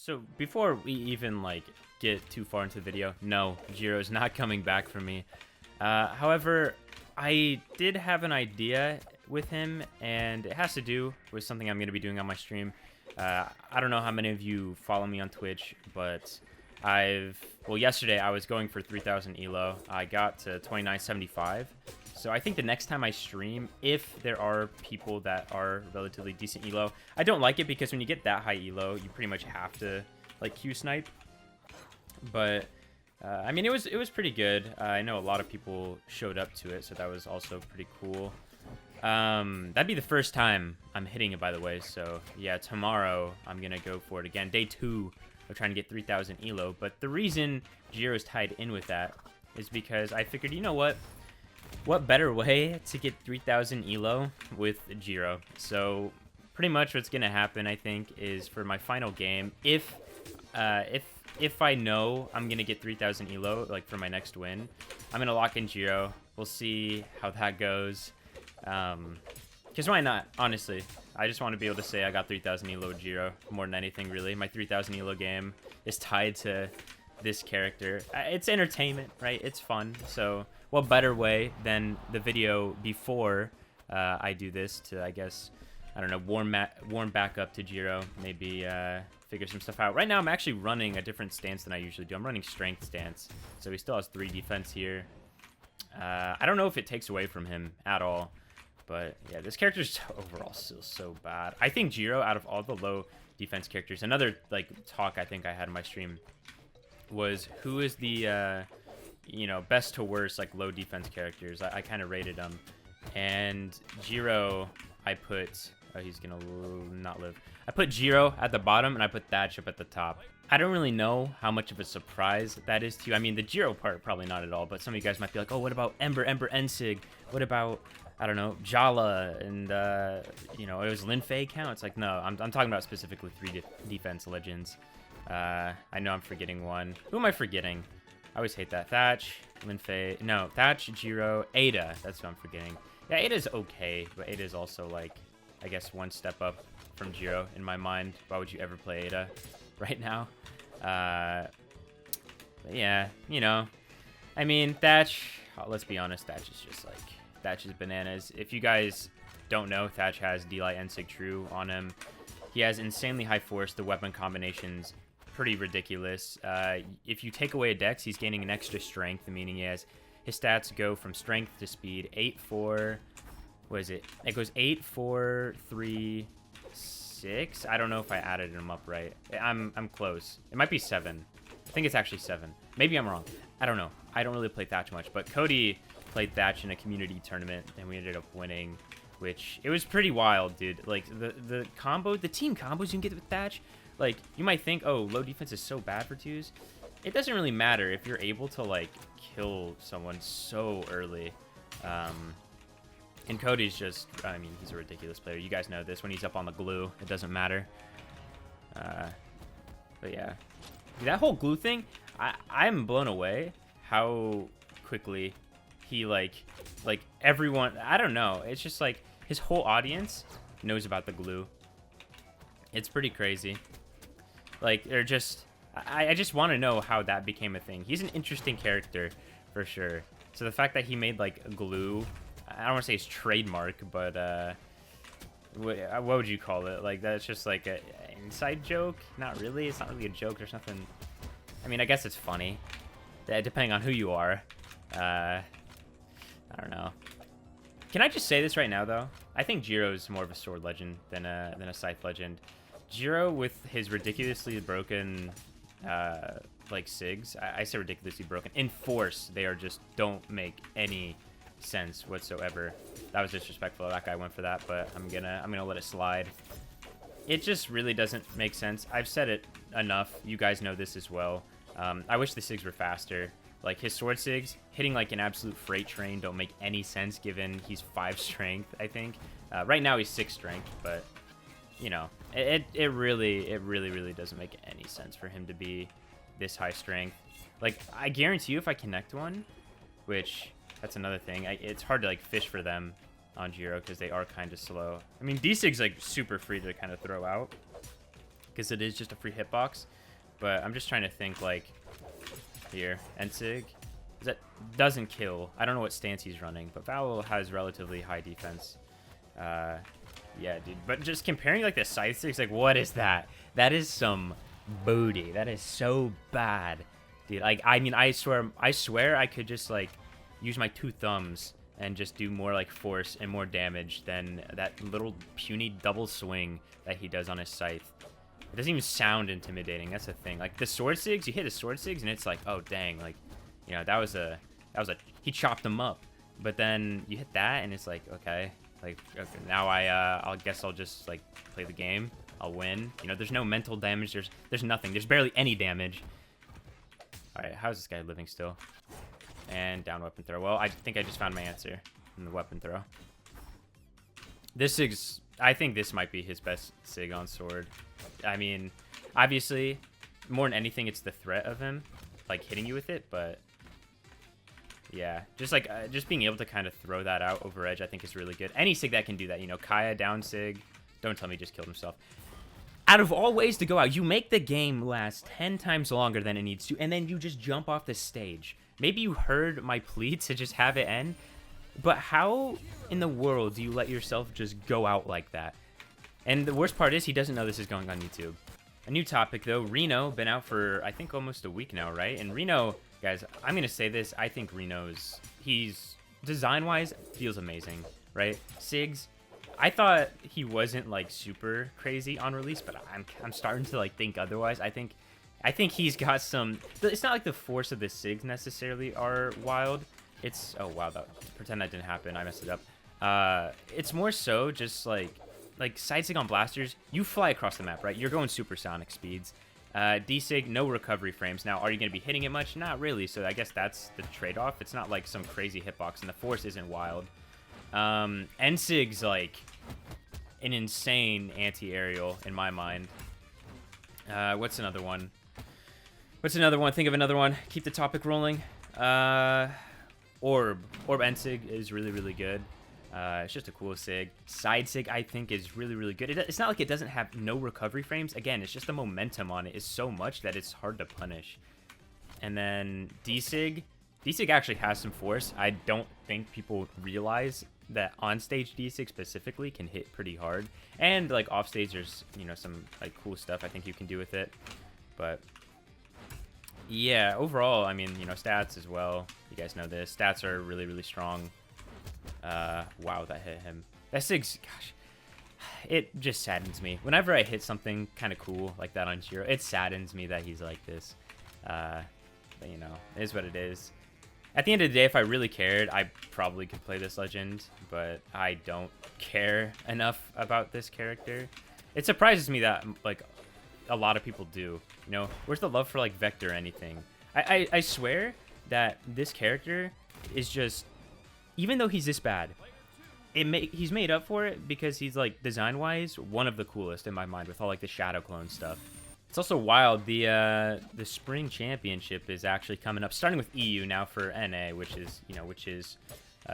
So before we even like get too far into the video, no, Jiro's not coming back for me. However, I did have an idea with him, and it has to do with something I'm going to be doing on my stream. I don't know how many of you follow me on Twitch, but yesterday I was going for 3,000 elo. I got to 2975. So I think the next time I stream, if there are people that are relatively decent elo, I don't like it because when you get that high elo, you pretty much have to like Q snipe. But I mean, it was pretty good. I know a lot of people showed up to it, so that was also pretty cool. That'd be the first time I'm hitting it, by the way. So yeah, tomorrow I'm gonna go for it again. Day 2 of trying to get 3,000 elo. But the reason Jiro's tied in with that is because I figured, you know what? What better way to get 3,000 elo with Jiro? So pretty much what's gonna happen, I think, is for my final game, if I know I'm gonna get 3,000 elo, like for my next win, I'm gonna lock in Jiro. We'll see how that goes. Because why not? Honestly, I just want to be able to say I got 3,000 elo with Jiro more than anything, really. My 3,000 elo game is tied to this character. It's entertainment, right? It's fun. So what better way than the video before I do this to, I guess, I don't know, warm back up to Jiro, maybe figure some stuff out. Right now I'm actually running a different stance than I usually do. I'm running strength stance, so he still has 3 defense here. I don't know if it takes away from him at all, but yeah, this character's overall still so bad. I think Jiro, out of all the low defense characters, another like talk I think I had in my stream was who is the you know, best to worst like low defense characters. I kind of rated them, and Jiro I put he's gonna not live. I put Jiro at the bottom and I put Thatch up at the top. I don't really know how much of a surprise that is to you. I mean, the Jiro part, probably not at all, but some of you guys might be like, oh, what about Ember Ensig? What about, I don't know, Jala? And, you know, it was Lin Fei count? It's like, no, I'm talking about specifically 3 defense legends. I know I'm forgetting one. Who am I forgetting? I always hate that. Thatch, Lin Fei, no, Thatch, Jiro, Ada. That's what I'm forgetting. Yeah, Ada's okay, but Ada's also, like, I guess one step up from Jiro in my mind. Why would you ever play Ada right now? But yeah, you know, I mean, Thatch, let's be honest, Thatch is just like, Thatch is bananas. If you guys don't know, Thatch has D-Light and Sig True on him. He has insanely high force. The weapon combination's pretty ridiculous. If you take away a dex, he's gaining an extra strength, meaning he has, his stats go from strength to speed. 8, 4, what is it? It goes 8, 4, 3, 6. I don't know if I added them up right. I'm close. It might be 7. I think it's actually 7. Maybe I'm wrong. I don't know. I don't really play Thatch much, but Cody played Thatch in a community tournament and we ended up winning, which it was pretty wild, dude. Like the combo, the team combos you can get with Thatch, like you might think, oh, low defense is so bad for 2s. It doesn't really matter if you're able to like kill someone so early. And Cody's just, I mean, he's a ridiculous player. You guys know this. When he's up on the glue, it doesn't matter. But yeah. That whole glue thing, I'm blown away how quickly he, like everyone, I don't know. It's just like his whole audience knows about the glue. It's pretty crazy. Like, they're just, I just want to know how that became a thing. He's an interesting character, for sure. So the fact that he made, like, a glue, I don't want to say it's trademark, but what would you call it? Like, that's just like an inside joke? Not really. It's not really a joke. There's nothing. I mean, I guess it's funny, depending on who you are. I don't know. Can I just say this right now, though? I think Jiro's more of a sword legend than a scythe legend. Jiro, with his ridiculously broken like SIGs, I say ridiculously broken. In force, they are just don't make any sense whatsoever. That was disrespectful. That guy went for that, but I'm gonna let it slide. It just really doesn't make sense. I've said it enough. You guys know this as well. I wish the SIGs were faster. Like his sword SIGs hitting like an absolute freight train don't make any sense given he's 5 strength, I think. Right now he's 6 strength, but you know, it really doesn't make any sense for him to be this high strength. Like, I guarantee you if I connect one, which that's another thing, it's hard to like fish for them on Jiro because they are kind of slow. I mean, D-Sig's like super free to kind of throw out because it is just a free hitbox. But I'm just trying to think, like, here, Ensig, that doesn't kill. I don't know what stance he's running, but Vowel has relatively high defense. Yeah, dude. But just comparing, like, the side sticks, like, what is that? That is some booty. That is so bad, dude. Like, I mean, I swear I could just, like, use my 2 thumbs and just do more, like, force and more damage than that little puny double swing that he does on his scythe. It doesn't even sound intimidating. That's the thing. Like, the sword sigs, you hit a sword sigs, and it's like, oh, dang. Like, you know, that was a, he chopped them up. But then you hit that, and it's like, okay. Like, okay, now I guess I'll just, like, play the game. I'll win. You know, there's no mental damage. There's nothing. There's barely any damage. All right, how's this guy living still? And down weapon throw. Well, I think I just found my answer in the weapon throw. This Sig's, I think this might be his best Sig on sword. I mean, obviously, more than anything, it's the threat of him, like, hitting you with it, but yeah, just like just being able to kind of throw that out over edge, I think is really good. Any Sig that can do that, you know, Kaya down Sig. Don't tell me he just killed himself. Out of all ways to go out, you make the game last 10 times longer than it needs to, and then you just jump off the stage. Maybe you heard my plea to just have it end, but how in the world do you let yourself just go out like that? And the worst part is he doesn't know this is going on YouTube. A new topic, though. Reno, been out for, I think, almost a week now, right? And Reno, guys, I'm going to say this. I think Reno's, he's, design-wise, feels amazing, right? Sigs, I thought he wasn't, like, super crazy on release, but I'm starting to, like, think otherwise. I think he's got some, it's not like the force of the Sigs necessarily are wild. It's, oh, wow, pretend that didn't happen. I messed it up. It's more so just, like side sig on blasters, you fly across the map, right? You're going supersonic speeds. D-Sig, no recovery frames. Now, are you going to be hitting it much? Not really, so I guess that's the trade-off. It's not like some crazy hitbox, and the force isn't wild. N-Sig's, like, an insane anti-aerial, in my mind. What's another one? Think of another one. Keep the topic rolling. Orb N-Sig is really, really good. It's just a cool Sig. Side Sig, I think, is really, really good. It's not like it doesn't have no recovery frames. Again, it's just the momentum on it is so much that it's hard to punish. And then D-Sig. D-Sig actually has some force. I don't think people realize that on-stage D-Sig specifically can hit pretty hard. And, like, off-stage, there's, you know, some, like, cool stuff I think you can do with it. But yeah, overall, I mean, you know, stats as well. You guys know this. Stats are really, really strong. Wow, that hit him. That Sig's, gosh, it just saddens me. Whenever I hit something kind of cool like that on Jiro, it saddens me that he's like this. But, you know, it is what it is. At the end of the day, if I really cared, I probably could play this legend, but I don't care enough about this character. It surprises me that, like, a lot of people do. You know, where's the love for, like, Vector or anything? I swear that this character is just, even though he's this bad, he's made up for it because he's, like, design-wise, one of the coolest in my mind with all, like, the Shadow Clone stuff. It's also wild, the Spring Championship is actually coming up, starting with EU now for NA, which is, you know,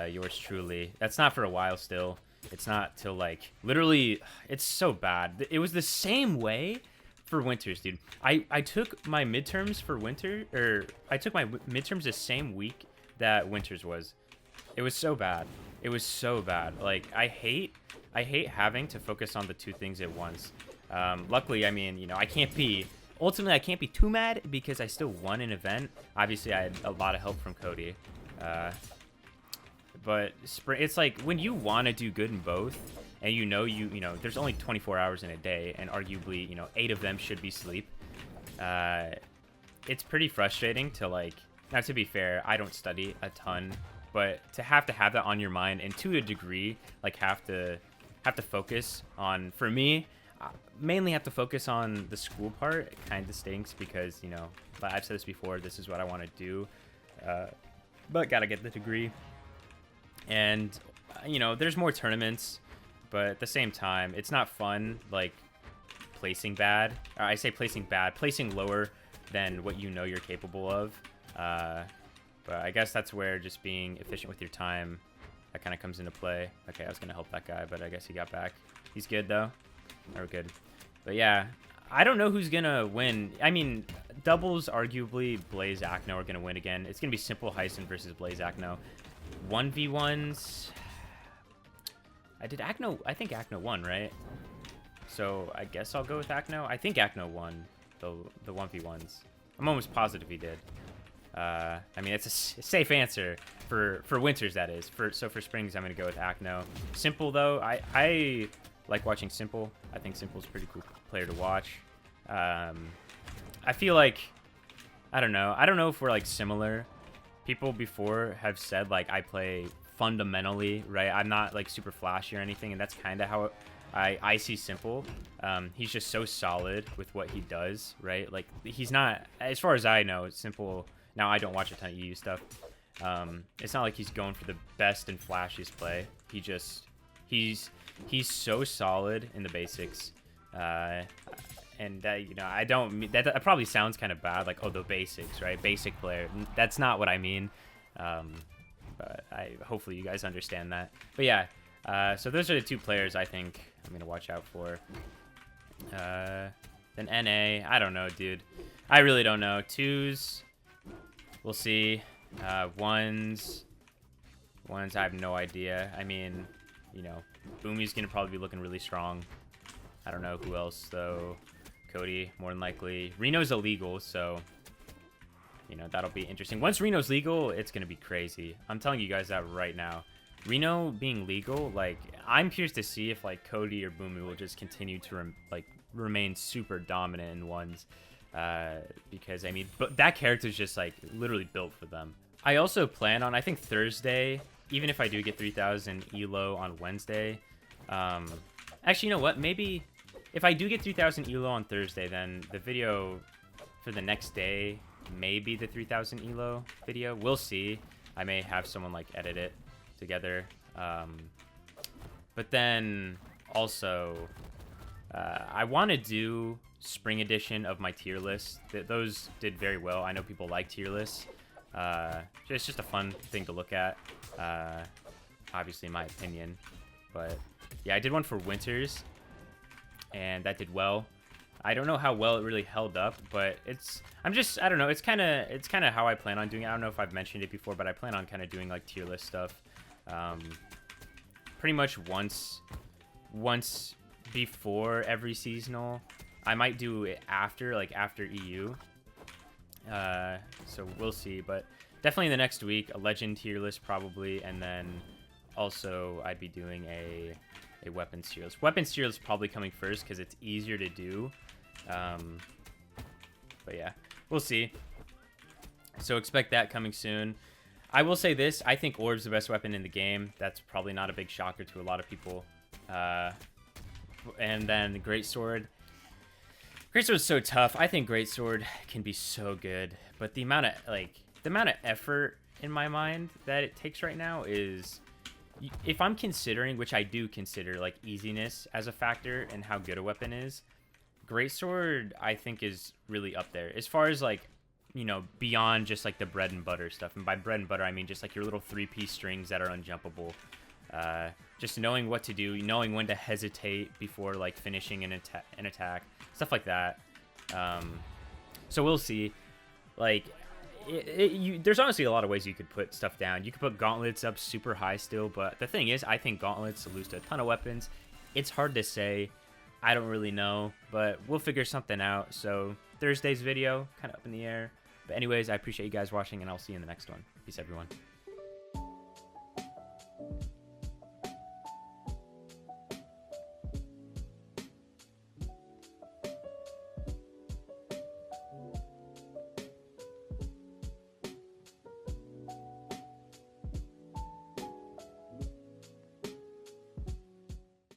yours truly. That's not for a while still. It's not till, like, literally, it's so bad. It was the same way for Winters, dude. I took my midterms for winter, or I took my midterms the same week that Winters was. It was so bad. It was so bad. Like, I hate having to focus on the 2 things at once. Luckily, I mean, you know, ultimately I can't be too mad because I still won an event. Obviously, I had a lot of help from Cody. But it's like when you want to do good in both, and you know, there's only 24 hours in a day, and arguably, you know, 8 of them should be sleep. It's pretty frustrating to, like, now to be fair, I don't study a ton, but to have that on your mind, and to a degree, like, have to focus on, for me, mainly have to focus on the school part. It kind of stinks because, you know, I've said this before, this is what I want to do, but gotta get the degree. And, you know, there's more tournaments, but at the same time, it's not fun, like, placing bad. I say placing bad, placing lower than what you know you're capable of. But I guess that's where just being efficient with your time, that kind of comes into play. Okay, I was going to help that guy, but I guess he got back. He's good, though. We're good. But yeah, I don't know who's gonna win. I mean, doubles, arguably, Blaze Acno are gonna win again. It's gonna be Simple Hyson versus Blaze Acno. 1v1s. I think Acno won, right? So I guess I'll go with Acno. I think Acno won the 1v1s. I'm almost positive he did. I mean, it's a safe answer for winters, that is. So for springs, I'm gonna go with Acno. Simple though, I like watching Simple. I think Simple's a pretty cool player to watch. I feel like, I don't know if we're like similar. People before have said like I play fundamentally, right? I'm not like super flashy or anything, and that's kind of how I see Simple. He's just so solid with what he does, right? Like he's not, as far as I know, Simple. Now I don't watch a ton of EU stuff. It's not like he's going for the best and flashiest play. He's so solid in the basics. And that, you know, I don't mean that probably sounds kind of bad, like, oh, the basics, right? Basic player. That's not what I mean. But hopefully you guys understand that. But yeah, so those are the two players I think I'm gonna watch out for. Then NA, I don't know, dude. I really don't know. Twos, we'll see. Ones, I have no idea. I mean, you know, Boomy's gonna probably be looking really strong. I don't know who else though. Cody, more than likely. Reno's illegal, so you know that'll be interesting. Once Reno's legal, it's gonna be crazy. I'm telling you guys that right now. Reno being legal, like, I'm curious to see if like Cody or Boomy will just continue to remain super dominant in ones, because I mean, but that character's just like literally built for them. I also plan on, I think Thursday, even if I do get 3,000 elo on Wednesday. Actually, you know what? Maybe if I do get 3,000 elo on Thursday, then the video for the next day may be the 3,000 elo video. We'll see. I may have someone like edit it together. But then also, I want to do spring edition of my tier list. Those did very well. I know people like tier lists. It's just a fun thing to look at. Obviously, in my opinion. But yeah, I did one for winters, and that did well. I don't know how well it really held up, but I don't know. It's kind of how I plan on doing it. I don't know if I've mentioned it before, but I plan on kind of doing like tier list stuff. Pretty much once before every seasonal. I might do it after EU. So we'll see, but definitely in the next week, a legend tier list probably, and then also I'd be doing a weapons tier list. Weapons tier list probably coming first because it's easier to do. But yeah, we'll see. So expect that coming soon. I will say this, I think Orb's the best weapon in the game. That's probably not a big shocker to a lot of people. And then the Greatsword. Greatsword's so tough. I think Greatsword can be so good, but the amount of effort in my mind that it takes right now is, if I'm considering, which I do consider, like, easiness as a factor and how good a weapon is, Greatsword I think is really up there as far as, like, you know, beyond just like the bread and butter stuff. And by bread and butter I mean just like your little 3-piece strings that are unjumpable. Just knowing what to do, knowing when to hesitate before like finishing an attack, stuff like that. So we'll see. Like, there's honestly a lot of ways you could put stuff down. You could put gauntlets up super high still, but the thing is, I think gauntlets lose to a ton of weapons. It's hard to say. I don't really know, but we'll figure something out. So Thursday's video, kind of up in the air. But anyways, I appreciate you guys watching, and I'll see you in the next one. Peace, everyone.